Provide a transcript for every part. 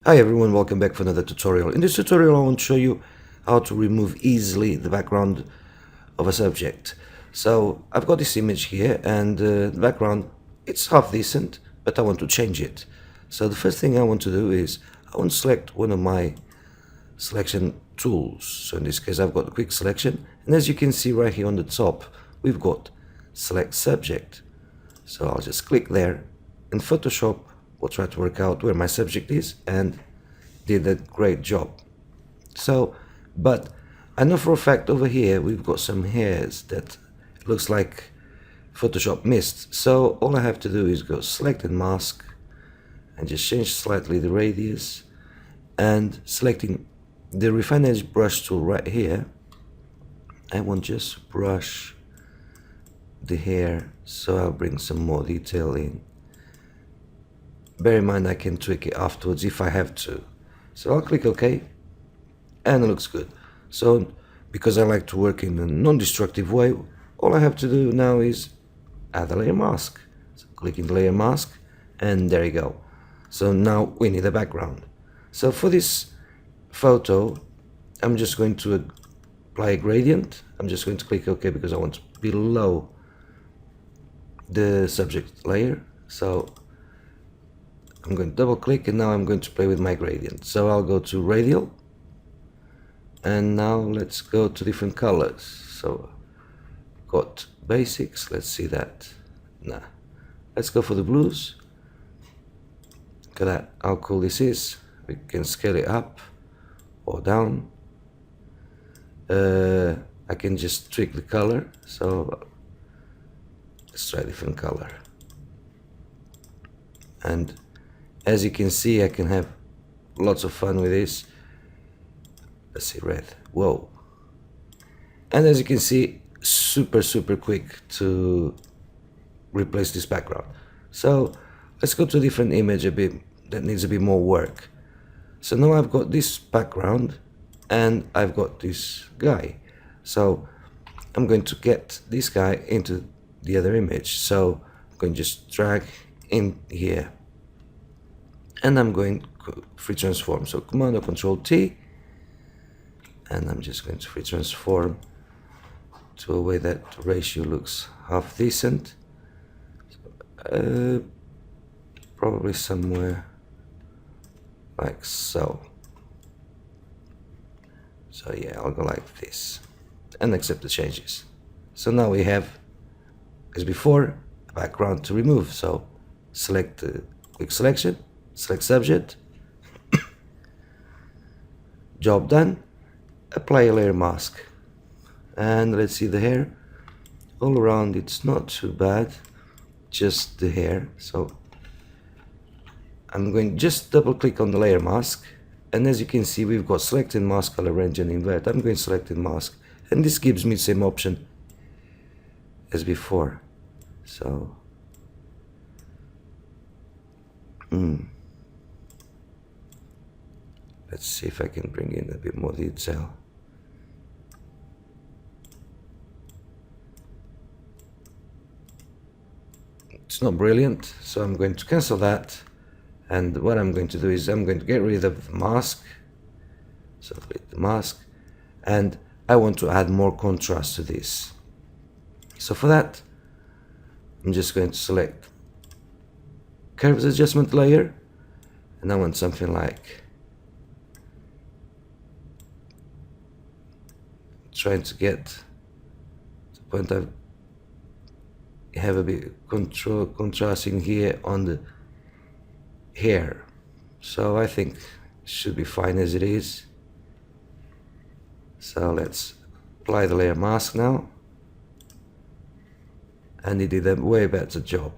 Hi everyone, welcome back for another tutorial. In this tutorial I want to show you how to remove easily the background of a subject. So I've got this image here and the background, it's half decent, but I want to change it. So the first thing I want to do is I want to select one of my selection tools. So in this case I've got a quick selection, and as you can see right here on the top we've got select subject. So I'll just click there, and Photoshop will try to work out where my subject is and did a great job. So, but I know for a fact over here we've got some hairs that looks like Photoshop missed. So all I have to do is go select and mask and just change slightly the radius, and selecting the refine edge brush tool right here, I want just brush the hair, so I'll bring some more detail in. Bear in mind I can tweak it afterwards if I have to. So I'll click OK, and it looks good. So because I like to work in a non-destructive way, all I have to do now is add a layer mask. So clicking the layer mask, and there you go. So now we need a background. So for this photo I'm just going to apply a gradient. I'm just going to click OK because I want below the subject layer. So I'm going to double click, and now I'm going to play with my gradient. So I'll go to radial, and now let's go to different colors. So got basics, let's see that. Nah, let's go for the blues. Look at that, how cool this is. We can scale it up or down. I can just tweak the color, so let's try a different color. And as you can see, I can have lots of fun with this. Let's see, red. Whoa. And as you can see, super quick to replace this background. So let's go to a different image a bit that needs a bit more work. So now I've got this background and I've got this guy. So I'm going to get this guy into the other image. So I'm going to just drag in here, and I'm going to free transform. So Command or Control T, and I'm just going to free transform to a way that the ratio looks half decent. Probably somewhere like so. So yeah, I'll go like this and accept the changes. So now we have, as before, a background to remove. So select the quick selection, select subject, job done, apply a layer mask, and let's see the hair. All around it's not too bad, just the hair. So I'm going to just double click on the layer mask, and as you can see we've got select and mask, color range and invert. I'm going to select and mask, and this gives me the same option as before. So let's see if I can bring in a bit more detail. It's not brilliant, so I'm going to cancel that, and what I'm going to do is I'm going to get rid of the mask. So click the mask, and I want to add more contrast to this. So for that I'm just going to select curves adjustment layer, and I want something like, trying to get to the point I have a bit contrasting here on the hair. So I think it should be fine as it is. So let's apply the layer mask now, and it did a way better job.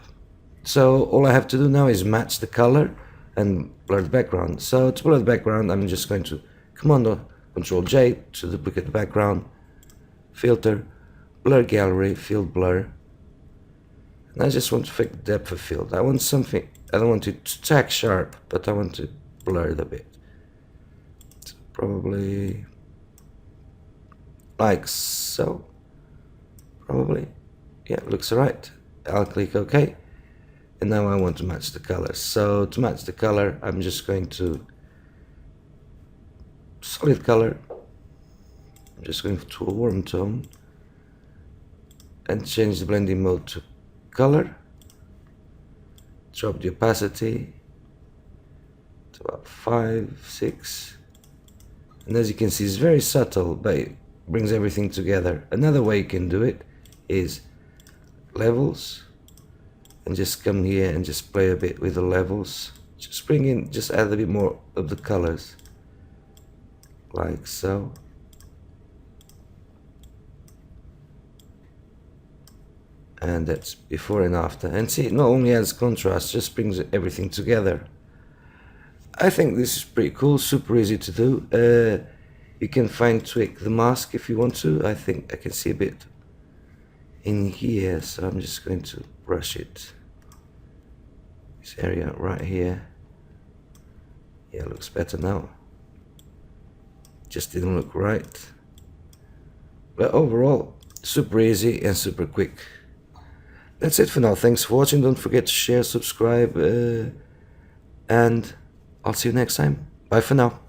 So all I have to do now is match the color and blur the background. So to blur the background I'm just going to Command or Control J to duplicate the background, filter, blur gallery, field blur, and I just want to fix the depth of field. I want something, I don't want it to tack sharp, but I want to blur it a bit. So probably like so. Probably, yeah, looks alright. I'll click OK, and now I want to match the colors. So to match the color I'm just going to solid color. I'm just going to a warm tone and change the blending mode to color. Drop the opacity to about 5, 6. And as you can see, it's very subtle, but it brings everything together. Another way you can do it is levels, and just come here and just play a bit with the levels. Just bring in, just add a bit more of the colors, like so. And that's before and after. And see, it not only adds contrast, just brings everything together. I think this is pretty cool, super easy to do. You can fine tweak the mask if you want to. I think I can see a bit in here, so I'm just going to brush it. This area right here. Yeah, looks better now. Just didn't look right. But overall, super easy and super quick. That's it for now. Thanks for watching. Don't forget to share, subscribe, and I'll see you next time. Bye for now.